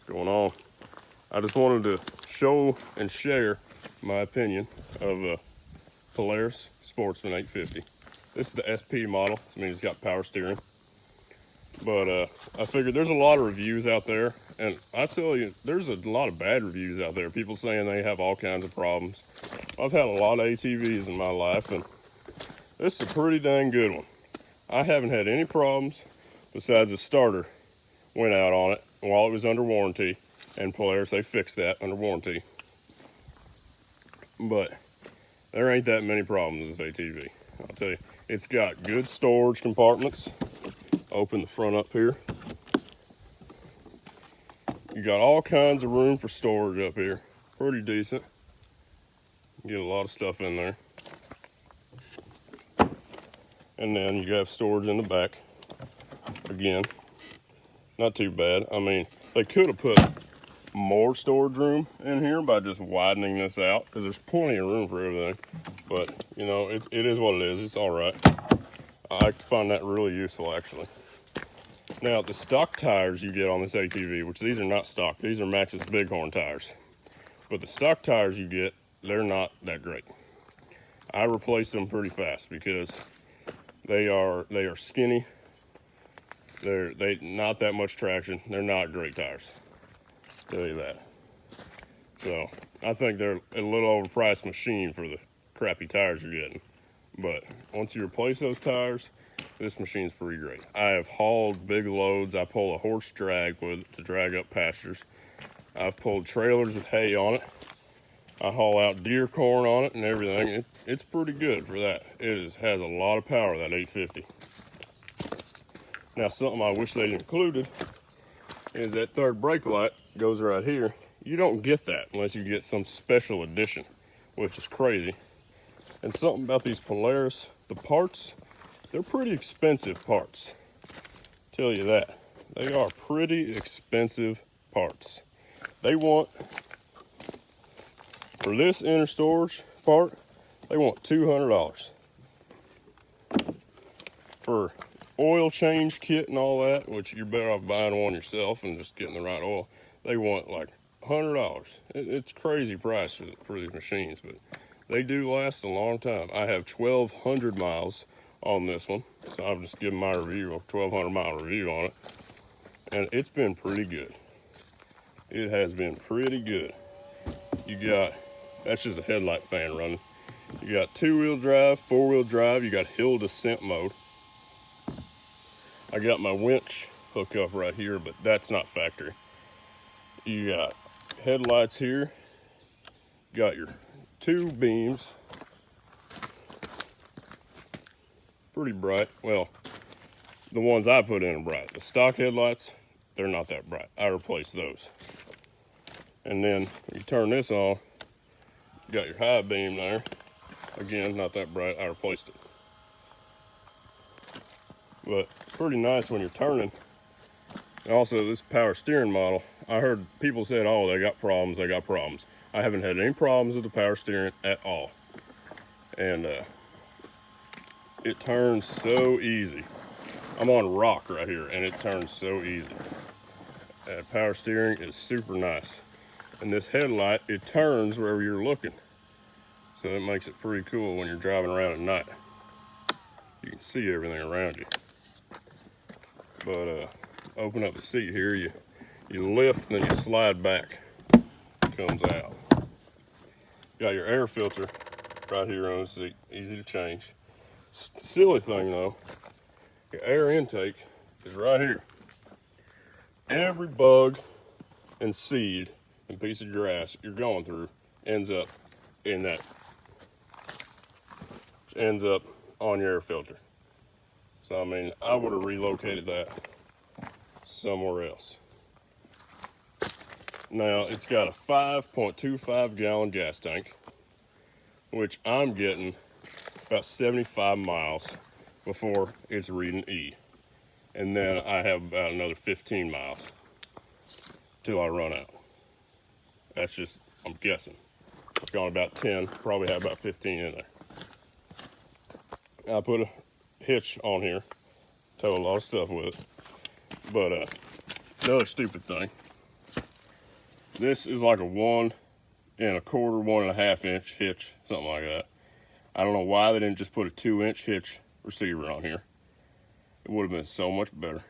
going on? I just wanted to show and share my opinion of Polaris Sportsman 850. This is the SP model. I mean, it's got power steering. But I figured there's a lot of reviews out there, and I tell you, there's a lot of bad reviews out there. People saying they have all kinds of problems. I've had a lot of ATVs in my life, and this is a pretty dang good one. I haven't had any problems besides the starter went out on it while it was under warranty, and Polaris, they fixed that under warranty. But there ain't that many problems with this ATV. I'll tell you, it's got good storage compartments. Open the front up here. You got all kinds of room for storage up here. Pretty decent. Get a lot of stuff in there. And then you have storage in the back. Again, not too bad. I mean, they could have put more storage room in here by just widening this out, because there's plenty of room for everything. But, you know, it is what it is. It's all right. I find that really useful, actually. Now, the stock tires you get on this ATV, which these are not stock, these are Maxxis Bighorn tires. But the stock tires you get, they're not that great. I replaced them pretty fast because they are skinny. They not that much traction. They're not great tires. Tell you that. So I think they're a little overpriced machine for the crappy tires you're getting. But once you replace those tires, this machine's pretty great. I have hauled big loads. I pull a horse drag with it to drag up pastures. I've pulled trailers with hay on it. I haul out deer corn on it and everything. It's pretty good for that. It has a lot of power, that 850. Now, something I wish they'd included is that third brake light goes right here. You don't get that unless you get some special edition, which is crazy. And something about these Polaris, the parts, they're pretty expensive parts. Tell you that. They are pretty expensive parts. They want, for this inner storage part, they want $200. For oil change kit and all that, which you're better off buying one yourself and just getting the right oil, they want like $100. It's crazy price for these machines, but they do last a long time. I have 1,200 miles on this one, so I've just given my review, a 1,200 mile review on it, and it's been pretty good. It has been pretty good. You got, that's just a headlight fan running. You got 2-wheel drive, 4-wheel drive, you got hill descent mode. I got my winch hooked up right here, but that's not factory. You got headlights here, got your 2 beams, pretty bright. Well, the ones I put in are bright. The stock headlights, they're not that bright. I replaced those. And then you turn this on, you got your high beam there. Again, not that bright. I replaced it. But it's pretty nice when you're turning. And also, this power steering model, I heard people said, oh, they got problems, they got problems. I haven't had any problems with the power steering at all. And it turns so easy. I'm on rock right here, and it turns so easy. Power steering is super nice. And this headlight, it turns wherever you're looking. So it makes it pretty cool when you're driving around at night. You can see everything around you. But open up the seat here, you lift and then you slide back. It comes out. Got your air filter right here on the seat, easy to change. Silly thing though, your air intake is right here. Every bug and seed and piece of grass you're going through ends up in that, ends up on your air filter. So I mean, I would have relocated that somewhere else. Now it's got a 5.25 gallon gas tank, which I'm getting about 75 miles before it's reading E. And then I have about another 15 miles till I run out. That's just, I'm guessing. It's gone about 10, probably have about 15 in there. I put a hitch on here, tow a lot of stuff with it. But another stupid thing, This is like a 1 1/4, 1.5 inch hitch, something like that. I don't know why they didn't just put a 2-inch hitch receiver on here. It would have been so much better.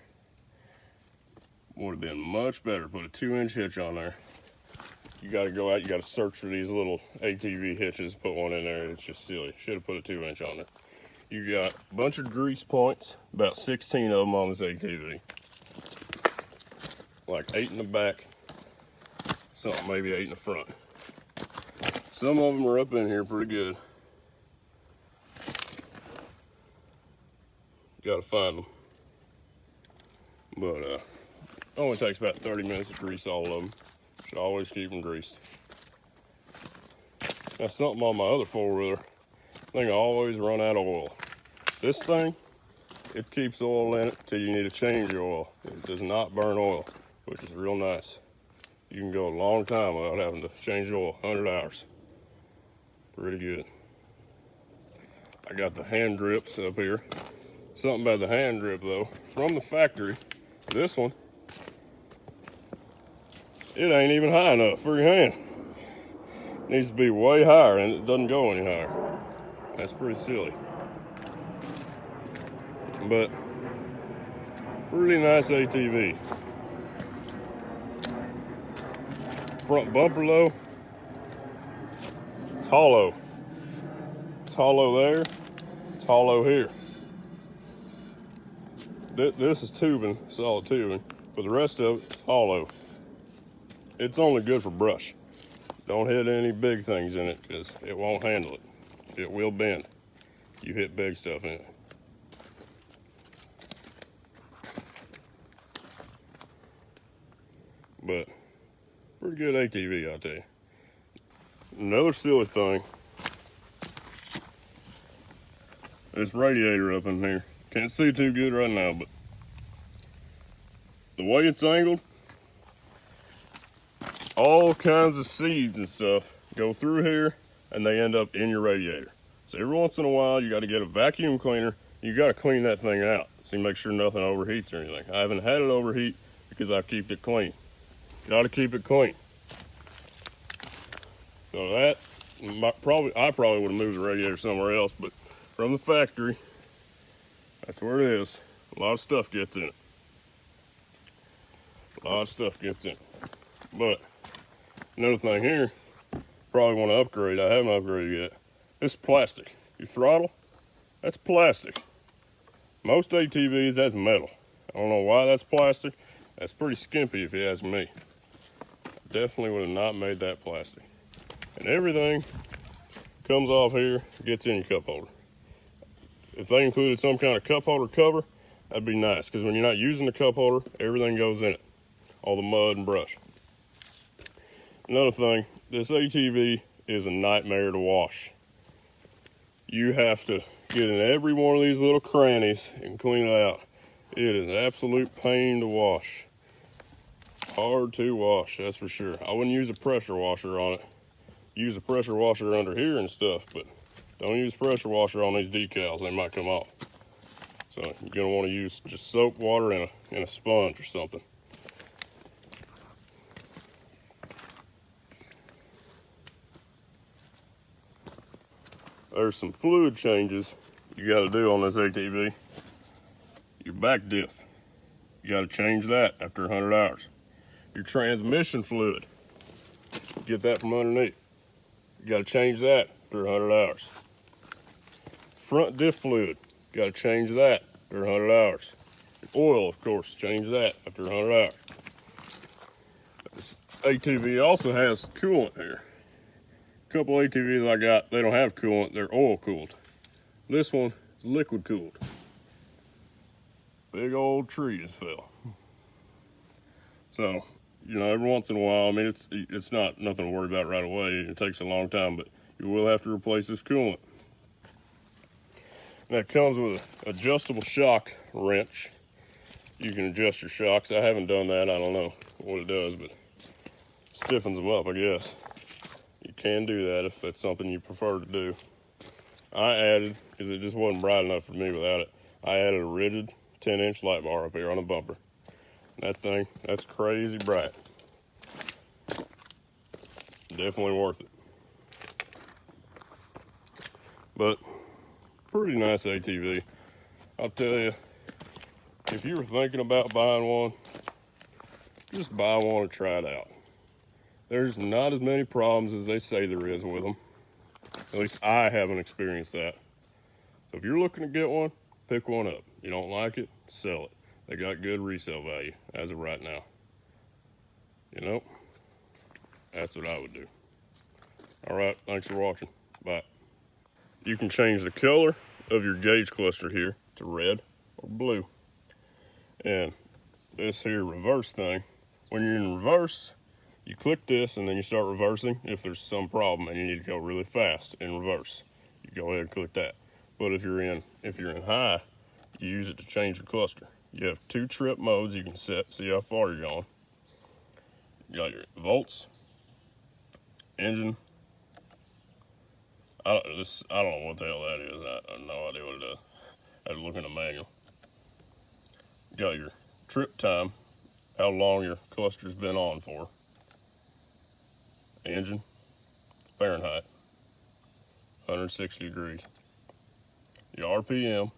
Would have been much better to put a 2-inch hitch on there. You got to go out, you got to search for these little ATV hitches, put one in there. It's just silly. Should have put a 2-inch on there. You got a bunch of grease points, about 16 of them on this ATV. Like 8 in the back, something maybe 8 in the front. Some of them are up in here pretty good. Gotta find them. But only takes about 30 minutes to grease all of them. Should always keep them greased. That's something on my other 4-wheeler. I think I always run out of oil. This thing, it keeps oil in it till you need to change your oil. It does not burn oil, which is real nice. You can go a long time without having to change oil, 100 hours. Pretty good. I got the hand drips up here. Something about the hand drip though, from the factory, this one, it ain't even high enough for your hand. It needs to be way higher and it doesn't go any higher. That's pretty silly. But, really nice ATV. Front bumper though, it's hollow. It's hollow there, it's hollow here. This is tubing, solid tubing, but the rest of it's hollow. It's only good for brush. Don't hit any big things in it because it won't handle it. It will bend. You hit big stuff in it. But pretty good ATV, I'll tell you. Another silly thing. This radiator up in here. Can't see too good right now, but the way it's angled, all kinds of seeds and stuff go through here and they end up in your radiator. So every once in a while, you got to get a vacuum cleaner. You got to clean that thing out so you make sure nothing overheats or anything. I haven't had it overheat because I've kept it clean. Got to keep it clean. So that, I probably would have moved the radiator somewhere else, but from the factory, that's where it is. A lot of stuff gets in it. A lot of stuff gets in it. But another thing here, probably want to upgrade. I haven't upgraded yet. This is plastic. Your throttle, that's plastic. Most ATVs, that's metal. I don't know why that's plastic. That's pretty skimpy if you ask me. Definitely would have not made that plastic. And everything comes off here, gets in your cup holder. If they included some kind of cup holder cover, that'd be nice, because when you're not using the cup holder, everything goes in it. All the mud and brush. Another thing, this ATV is a nightmare to wash. You have to get in every one of these little crannies and clean it out. It is an absolute pain to wash. Hard to wash, that's for sure. I wouldn't use a pressure washer on it. Use a pressure washer under here and stuff, but don't use pressure washer on these decals, they might come off. So you're gonna wanna use just soap, water, and a sponge or something. There's some fluid changes you gotta do on this ATV. Your back diff, you gotta change that after 100 hours. Your transmission fluid, get that from underneath. You gotta change that after 100 hours. Front diff fluid, gotta change that after 100 hours. Oil, of course, change that after 100 hours. This ATV also has coolant here. A couple ATVs I got, they don't have coolant, they're oil cooled. This one is liquid cooled. Big old tree just fell. So, you know, every once in a while, I mean, it's not nothing to worry about right away. It takes a long time, but you will have to replace this coolant. And that comes with an adjustable shock wrench. You can adjust your shocks. I haven't done that. I don't know what it does, but it stiffens them up, I guess. You can do that if that's something you prefer to do. I added, because it just wasn't bright enough for me without it, I added a rigid 10-inch light bar up here on the bumper. That thing, that's crazy bright. Definitely worth it. But pretty nice ATV. I'll tell you, if you were thinking about buying one, just buy one and try it out. There's not as many problems as they say there is with them. At least I haven't experienced that. So if you're looking to get one, pick one up. You don't like it, sell it. They got good resale value as of right now. You know, that's what I would do. All right, thanks for watching. Bye. You can change the color of your gauge cluster here to red or blue. And this here reverse thing, when you're in reverse, you click this and then you start reversing. If there's some problem and you need to go really fast in reverse, you go ahead and click that. But if you're in high, you use it to change the cluster. You have 2 trip modes you can set, see how far you're going. You got your volts, engine. I don't know what the hell that is. I have no idea what it does. I had to look in the manual. You got your trip time, how long your cluster's been on for. Engine, Fahrenheit, 160 degrees. Your RPM,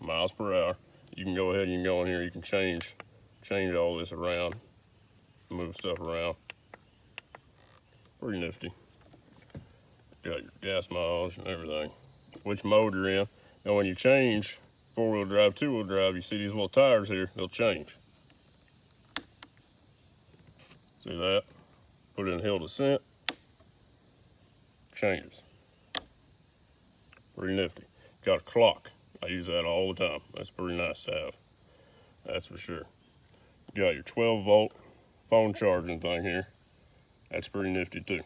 miles per hour. You can go ahead, you can go in here, you can change all this around, move stuff around. Pretty nifty. Got your gas mileage and everything, which mode you're in. Now when you change 4-wheel drive, 2-wheel drive, you see these little tires here, they'll change. See that? Put it in hill descent, changes. Pretty nifty. Got a clock. I use that all the time. That's pretty nice to have. That's for sure. You got your 12-volt phone charging thing here. That's pretty nifty too.